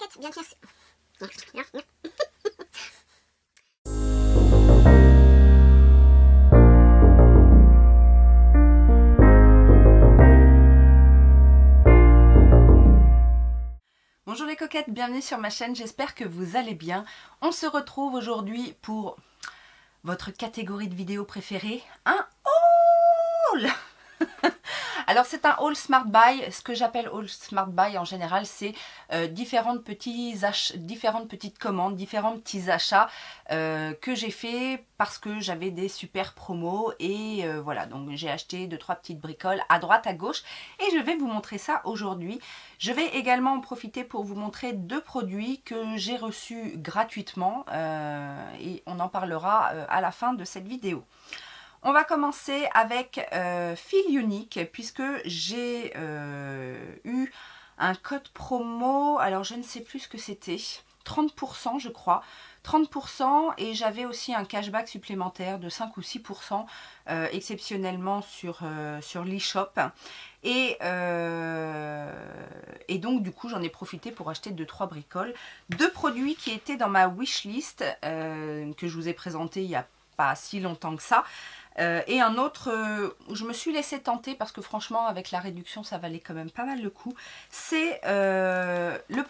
coquette, bien merci. Bonjour les coquettes, bienvenue sur ma chaîne, j'espère que vous allez bien. On se retrouve aujourd'hui pour votre catégorie de vidéos préférée, un haul. Alors c'est un haul Smart Buy. Ce que j'appelle haul Smart Buy en général, c'est différentes petites commandes, différents petits achats que j'ai fait parce que j'avais des super promos et voilà, donc j'ai acheté 2-3 petites bricoles à droite à gauche et je vais vous montrer ça aujourd'hui. Je vais également en profiter pour vous montrer 2 produits que j'ai reçus gratuitement et on en parlera à la fin de cette vidéo. On va commencer avec Feel Unique puisque j'ai eu un code promo, alors je ne sais plus ce que c'était, 30% je crois, 30% et j'avais aussi un cashback supplémentaire de 5 ou 6% exceptionnellement sur l'e-shop et donc du coup j'en ai profité pour acheter 2-3 bricoles, 2 produits qui étaient dans ma wishlist que je vous ai présenté il n'y a pas si longtemps que ça. Et un autre où je me suis laissée tenter parce que franchement avec la réduction ça valait quand même pas mal le coup. C'est le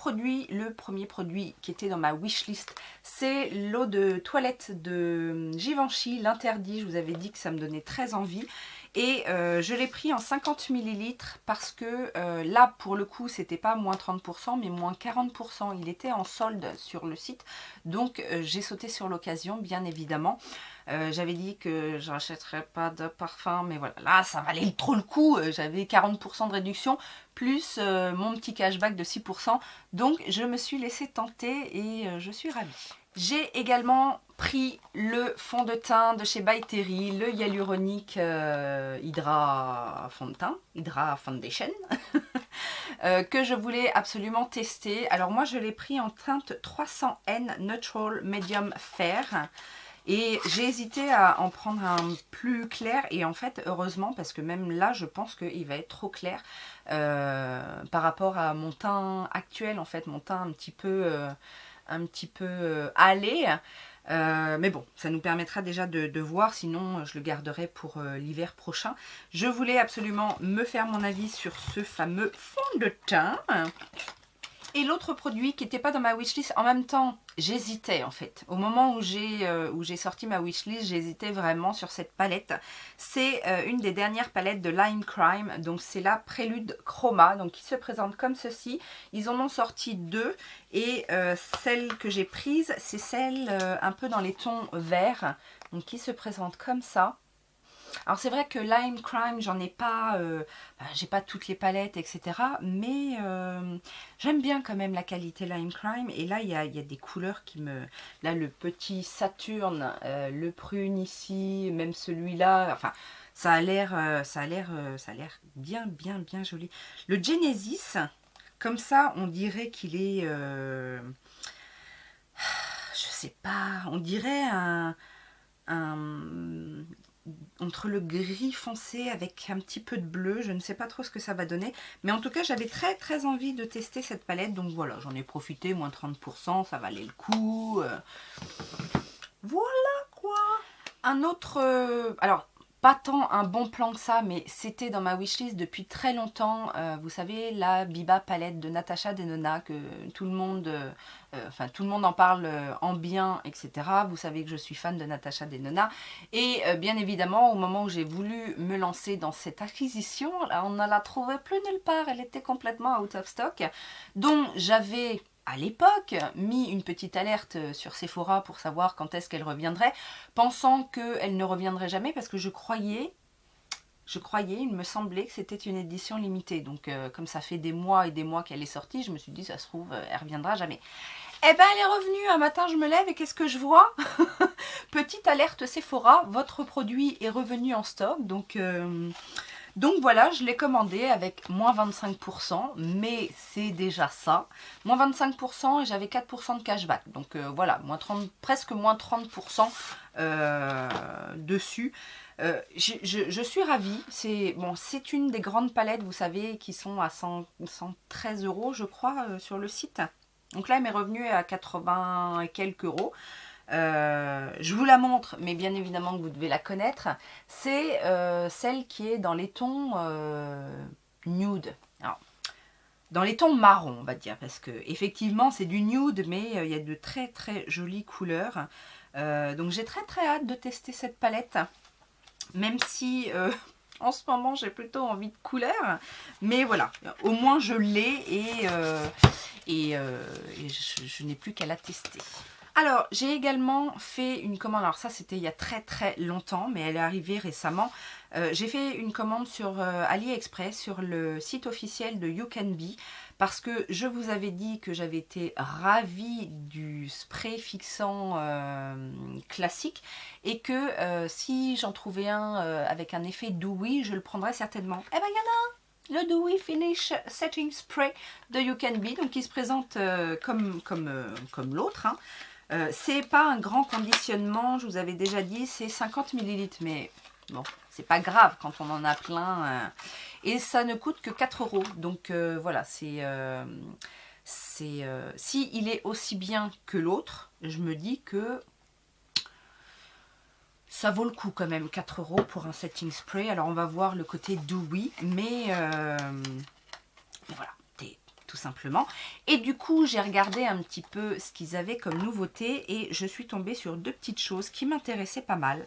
premier produit qui était dans ma wishlist. C'est l'eau de toilette de Givenchy, l'interdit. Je vous avais dit que ça me donnait très envie. Et je l'ai pris en 50 ml parce que là pour le coup c'était pas moins 30% mais moins 40%. Il était en solde sur le site. Donc j'ai sauté sur l'occasion bien évidemment. J'avais dit que je n'achèterais pas de parfum, mais voilà, là ça valait trop le coup. J'avais 40% de réduction, plus mon petit cashback de 6%. Donc je me suis laissée tenter et je suis ravie. J'ai également pris le fond de teint de chez By Terry, le Hyaluronic Hydra fond de teint, Hydra Foundation, que je voulais absolument tester. Alors moi je l'ai pris en teinte 300N Neutral Medium Fair. Et j'ai hésité à en prendre un plus clair et en fait heureusement parce que même là je pense qu'il va être trop clair par rapport à mon teint actuel en fait, mon teint un petit peu hâlé. Mais bon, ça nous permettra déjà de voir, sinon je le garderai pour l'hiver prochain. Je voulais absolument me faire mon avis sur ce fameux fond de teint. Et l'autre produit qui n'était pas dans ma wishlist, en même temps, j'hésitais en fait. Au moment où j'ai sorti ma wishlist, j'hésitais vraiment sur cette palette. C'est une des dernières palettes de Lime Crime. Donc c'est la Prélude Chroma, donc qui se présente comme ceci. Ils en ont sorti 2 et celle que j'ai prise, c'est celle un peu dans les tons verts. Donc qui se présente comme ça. Alors c'est vrai que Lime Crime, j'en ai pas, j'ai pas toutes les palettes, etc. Mais j'aime bien quand même la qualité Lime Crime. Et là, il y a des couleurs qui me... Là, le petit Saturne, le prune ici, même celui-là, enfin... Ça a l'air bien joli. Le Genesis, comme ça, on dirait qu'il est... je sais pas, on dirait entre le gris foncé avec un petit peu de bleu, je ne sais pas trop ce que ça va donner, mais en tout cas j'avais très envie de tester cette palette, donc voilà, j'en ai profité, moins 30%, ça valait le coup, voilà quoi. Un autre, alors pas tant un bon plan que ça, mais c'était dans ma wishlist depuis très longtemps, vous savez la Biba palette de Natasha Denona, que tout le monde en parle en bien, etc. Vous savez que je suis fan de Natasha Denona. Et bien évidemment, au moment où j'ai voulu me lancer dans cette acquisition, là, on ne la trouvait plus nulle part. Elle était complètement out of stock. Donc j'avais à l'époque mis une petite alerte sur Sephora pour savoir quand est-ce qu'elle reviendrait, pensant qu'elle ne reviendrait jamais parce que je croyais, il me semblait que c'était une édition limitée. Donc comme ça fait des mois et des mois qu'elle est sortie, je me suis dit ça se trouve elle reviendra jamais. Eh ben elle est revenue, un matin je me lève et qu'est-ce que je vois? Petite alerte Sephora, votre produit est revenu en stock. Donc voilà, je l'ai commandé avec moins 25%, mais c'est déjà ça. Moins 25% et j'avais 4% de cashback. Donc voilà, presque moins 30% dessus. Je suis ravie. C'est une des grandes palettes, vous savez, qui sont à 113 € je crois sur le site. Donc là, elle m'est revenue à 80 et quelques euros. Je vous la montre, mais bien évidemment que vous devez la connaître. C'est celle qui est dans les tons nude. Alors, dans les tons marron, on va dire, parce que effectivement c'est du nude, mais il y a de très très jolies couleurs. Donc j'ai très très hâte de tester cette palette, même si en ce moment j'ai plutôt envie de couleur, mais voilà, au moins je l'ai et je n'ai plus qu'à la tester. Alors, j'ai également fait une commande, alors ça c'était il y a très très longtemps, mais elle est arrivée récemment. J'ai fait une commande sur AliExpress, sur le site officiel de You Can Be, parce que je vous avais dit que j'avais été ravie du spray fixant classique, et que si j'en trouvais un avec un effet dewy, je le prendrais certainement. Eh ben il y en a un, le Dewy Finish Setting Spray de You Can Be, donc qui se présente comme l'autre, hein. C'est pas un grand conditionnement, je vous avais déjà dit, c'est 50 ml, mais bon, c'est pas grave quand on en a plein. Et ça ne coûte que 4 euros. Donc voilà, si il est aussi bien que l'autre, je me dis que ça vaut le coup quand même, 4 euros pour un setting spray. Alors on va voir le côté dewy, mais voilà, tout simplement. Et du coup, j'ai regardé un petit peu ce qu'ils avaient comme nouveauté et je suis tombée sur deux petites choses qui m'intéressaient pas mal.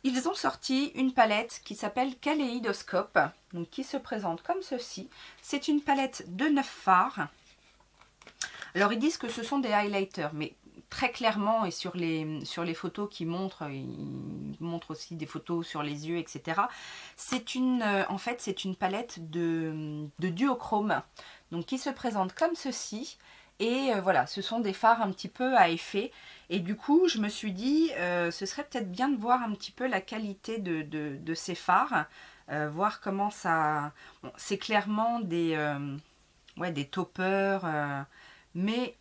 Ils ont sorti une palette qui s'appelle Kaléidoscope, donc qui se présente comme ceci. C'est une palette de 9 fards. Alors ils disent que ce sont des highlighters, mais très clairement, et sur les photos qu'ils montrent, ils montrent aussi des photos sur les yeux, etc. En fait, c'est une palette de duochrome, donc qui se présente comme ceci. Et voilà, ce sont des fards un petit peu à effet. Et du coup, je me suis dit, ce serait peut-être bien de voir un petit peu la qualité de ces fards. Voir comment ça... Bon, c'est clairement des toppers, mais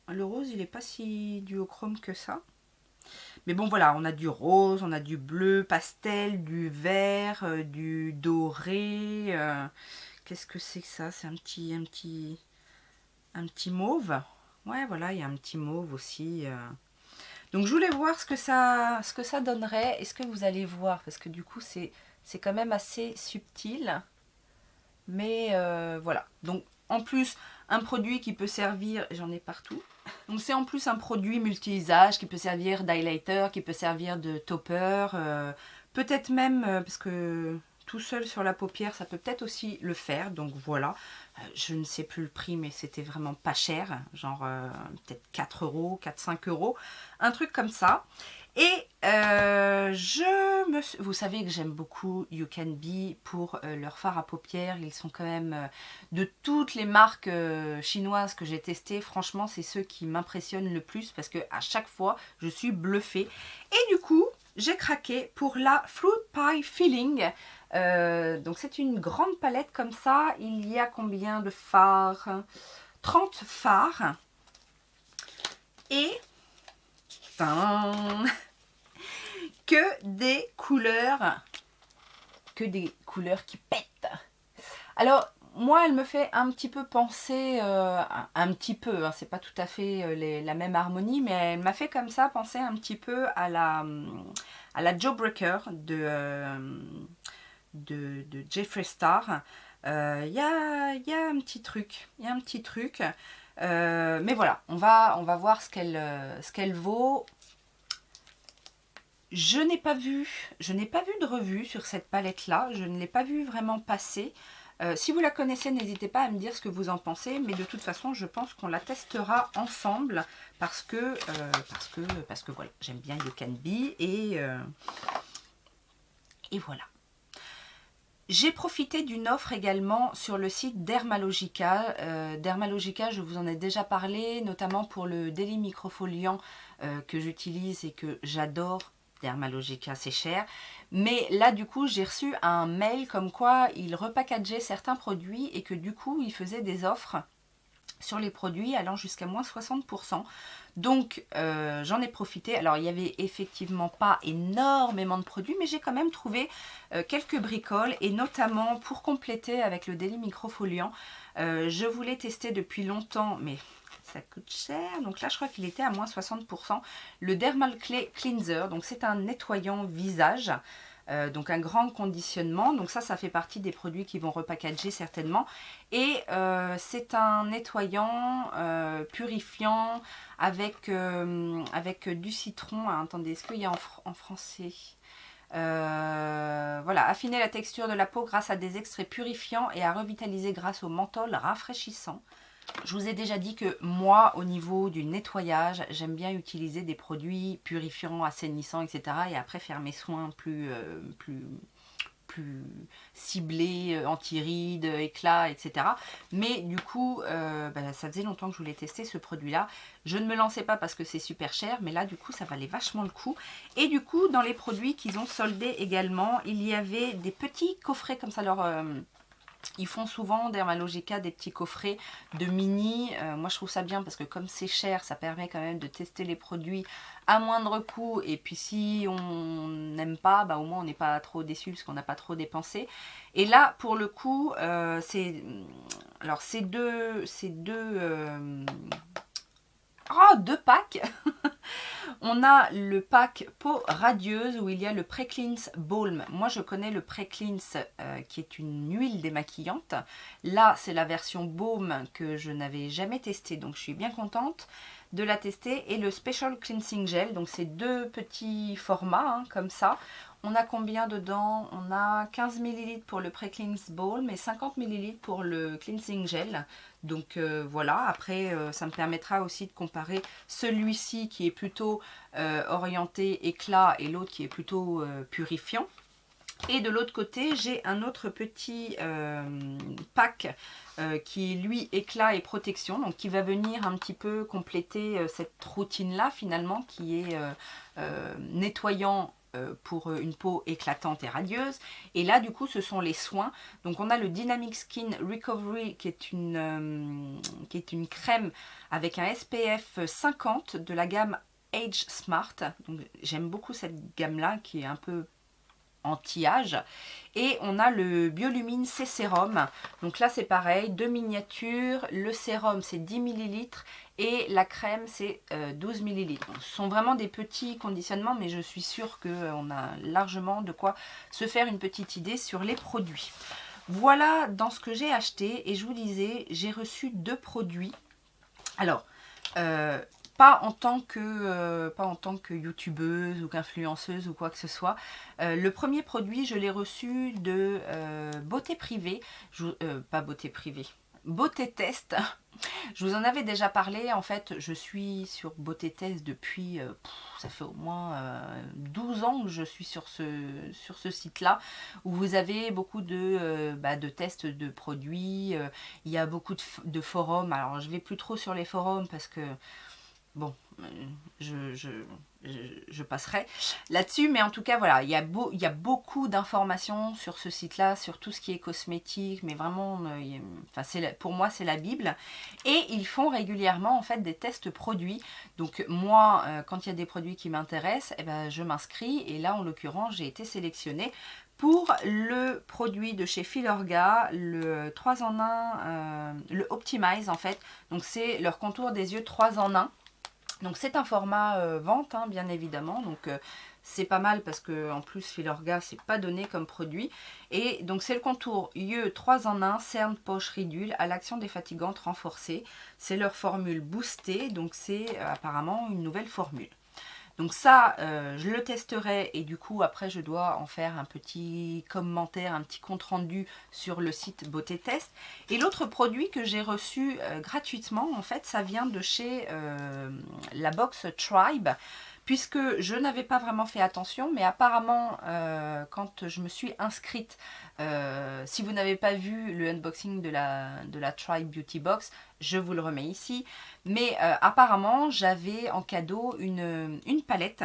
le rose, il n'est pas si duochrome que ça. Mais bon, voilà, on a du rose, on a du bleu pastel, du vert, du doré. Qu'est-ce que c'est que ça? C'est un petit mauve. Ouais, voilà, il y a un petit mauve aussi. Donc, je voulais voir ce que ça donnerait. Est-ce que vous allez voir? Parce que du coup, c'est quand même assez subtil. Mais voilà. Donc, en plus, un produit qui peut servir... J'en ai partout. Donc, c'est en plus un produit multi-usage qui peut servir d'highlighter, qui peut servir de topper. Peut-être même, parce que tout seul sur la paupière, ça peut peut-être aussi le faire. Donc, voilà. Je ne sais plus le prix, mais c'était vraiment pas cher. Genre, peut-être 4 euros, 4-5 euros. Un truc comme ça. Et vous savez que j'aime beaucoup You Can Be pour leurs fards à paupières. Ils sont quand même de toutes les marques chinoises que j'ai testées. Franchement, c'est ceux qui m'impressionnent le plus parce que à chaque fois, je suis bluffée. Et du coup, j'ai craqué pour la Fruit Pie Filling. Donc c'est une grande palette comme ça. Il y a combien de fards? 30 fards. Et... que des couleurs qui pètent. Alors moi, elle me fait un petit peu penser, un petit peu, hein, c'est pas tout à fait la même harmonie, mais elle m'a fait comme ça penser un petit peu à la Jawbreaker de Jeffree Star. Il y a un petit truc, mais voilà, on va voir ce qu'elle vaut. Je n'ai pas vu de revue sur cette palette là, je ne l'ai pas vu vraiment passer. Si vous la connaissez, n'hésitez pas à me dire ce que vous en pensez, mais de toute façon je pense qu'on la testera ensemble parce que voilà, j'aime bien You Can Be et voilà. J'ai profité d'une offre également sur le site Dermalogica. Dermalogica, je vous en ai déjà parlé, notamment pour le Daily Microfoliant que j'utilise et que j'adore. Dermalogica, c'est cher. Mais là, du coup, j'ai reçu un mail comme quoi ils repackageaient certains produits et que du coup, ils faisaient des offres sur les produits allant jusqu'à moins 60%. Donc j'en ai profité. Alors il n'y avait effectivement pas énormément de produits, mais j'ai quand même trouvé quelques bricoles, et notamment pour compléter avec le Daily Microfoliant. Je voulais tester depuis longtemps, mais ça coûte cher. Donc là je crois qu'il était à moins 60%. Le Dermal Clay Cleanser, donc c'est un nettoyant visage. Donc un grand conditionnement, donc ça fait partie des produits qui vont repackager certainement, et c'est un nettoyant purifiant avec du citron. Ah, attendez, est-ce qu'il y a en français? Voilà, affiner la texture de la peau grâce à des extraits purifiants et à revitaliser grâce au menthol rafraîchissant. Je vous ai déjà dit que moi, au niveau du nettoyage, j'aime bien utiliser des produits purifiants, assainissants, etc. Et après faire mes soins plus ciblés, anti-rides, éclats, etc. Mais du coup, ça faisait longtemps que je voulais tester ce produit-là. Je ne me lançais pas parce que c'est super cher, mais là, du coup, ça valait vachement le coup. Et du coup, dans les produits qu'ils ont soldés également, il y avait des petits coffrets comme ça. Ils font souvent, Dermalogica, des petits coffrets de mini. Moi, je trouve ça bien parce que comme c'est cher, ça permet quand même de tester les produits à moindre coût. Et puis si on n'aime pas, au moins on n'est pas trop déçu parce qu'on n'a pas trop dépensé. Et là, pour le coup, c'est deux packs. On a le pack peau radieuse où il y a le Pre-Cleanse Balm. Moi, je connais le Pre-Cleanse qui est une huile démaquillante. Là, c'est la version Balm que je n'avais jamais testée. Donc, je suis bien contente de la tester. Et le Special Cleansing Gel. Donc, c'est deux petits formats comme ça. On a combien dedans? On a 15 ml pour le Pre-Cleanse Balm et 50 ml pour le Cleansing Gel. Donc voilà, après ça me permettra aussi de comparer celui-ci qui est plutôt orienté éclat et l'autre qui est plutôt purifiant. Et de l'autre côté, j'ai un autre petit pack qui est lui éclat et protection, donc qui va venir un petit peu compléter cette routine-là finalement, qui est nettoyant pour une peau éclatante et radieuse. Et là du coup ce sont les soins. Donc on a le Dynamic Skin Recovery qui est une crème avec un SPF 50 de la gamme Age Smart. Donc j'aime beaucoup cette gamme là qui est un peu anti-âge. Et on a le Biolumine C Sérum. Donc là c'est pareil, deux miniatures. Le sérum c'est 10 ml et la crème c'est 12 ml. Donc, ce sont vraiment des petits conditionnements, mais je suis sûre qu'on a largement de quoi se faire une petite idée sur les produits. Voilà dans ce que j'ai acheté, et je vous disais, j'ai reçu deux produits. Alors, pas en tant que youtubeuse ou qu'influenceuse ou quoi que ce soit. Le premier produit, je l'ai reçu de Beauté Privée. Pas Beauté Privée, Beauté Test. Je vous en avais déjà parlé. En fait, je suis sur Beauté Test depuis, ça fait au moins 12 ans que je suis sur ce site-là, où vous avez beaucoup de tests de produits. Il y a beaucoup de forums. Alors, je vais plus trop sur les forums parce que bon, je passerai là-dessus, mais en tout cas voilà, il y a beaucoup d'informations sur ce site-là, sur tout ce qui est cosmétique, mais vraiment, pour moi c'est la Bible. Et ils font régulièrement en fait des tests produits. Donc moi, quand il y a des produits qui m'intéressent, je m'inscris, et là en l'occurrence j'ai été sélectionnée pour le produit de chez Filorga, le 3 en 1, le Optimize en fait. Donc c'est leur contour des yeux 3 en 1. Donc c'est un format vente, bien évidemment, donc c'est pas mal parce que en plus Filorga c'est pas donné comme produit. Et donc c'est le contour yeux 3 en 1, cerne, poche, ridule à l'action défatigante renforcée. C'est leur formule boostée, donc c'est apparemment une nouvelle formule. Donc ça, je le testerai, et du coup après je dois en faire un petit commentaire, un petit compte rendu sur le site Beauté Test. Et l'autre produit que j'ai reçu gratuitement, en fait ça vient de chez la box Tribe, puisque je n'avais pas vraiment fait attention, mais apparemment quand je me suis inscrite, si vous n'avez pas vu le unboxing de la Tribe Beauty Box, je vous le remets ici, mais apparemment j'avais en cadeau une palette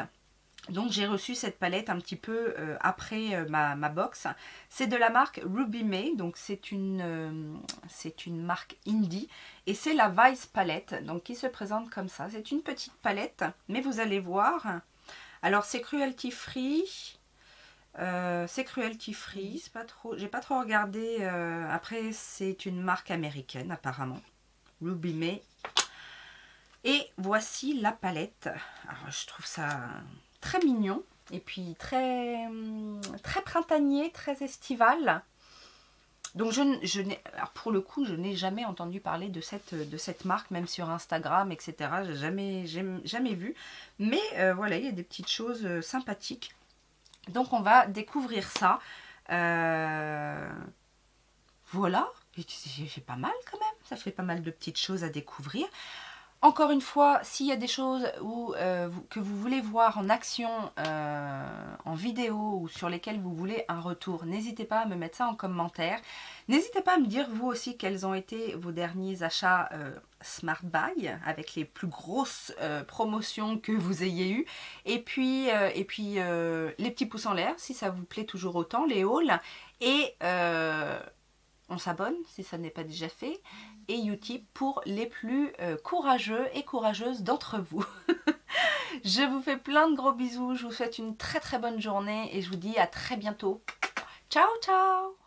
Donc j'ai reçu cette palette un petit peu après ma box. C'est de la marque Ruby May, donc c'est une marque indie. Et c'est la Vice palette, donc qui se présente comme ça. C'est une petite palette, mais vous allez voir. Alors c'est cruelty free. C'est pas trop. J'ai pas trop regardé. Après c'est une marque américaine apparemment. Ruby May. Et voici la palette. Alors, je trouve ça très mignon. Et puis très printanier, très estival. Donc alors pour le coup, je n'ai jamais entendu parler de cette marque, même sur Instagram, etc. J'ai jamais vu. Mais voilà, il y a des petites choses sympathiques. Donc on va découvrir ça. Voilà. J'ai fait pas mal quand même. Ça fait pas mal de petites choses à découvrir. Encore une fois, s'il y a des choses que vous voulez voir en action, en vidéo ou sur lesquelles vous voulez un retour, n'hésitez pas à me mettre ça en commentaire. N'hésitez pas à me dire vous aussi quels ont été vos derniers achats Smart Buy avec les plus grosses promotions que vous ayez eues. Et puis les petits pouces en l'air si ça vous plaît toujours autant, les hauls. Et on s'abonne si ça n'est pas déjà fait. Et Utip pour les plus courageux et courageuses d'entre vous. Je vous fais plein de gros bisous, je vous souhaite une très très bonne journée et je vous dis à très bientôt. Ciao ciao!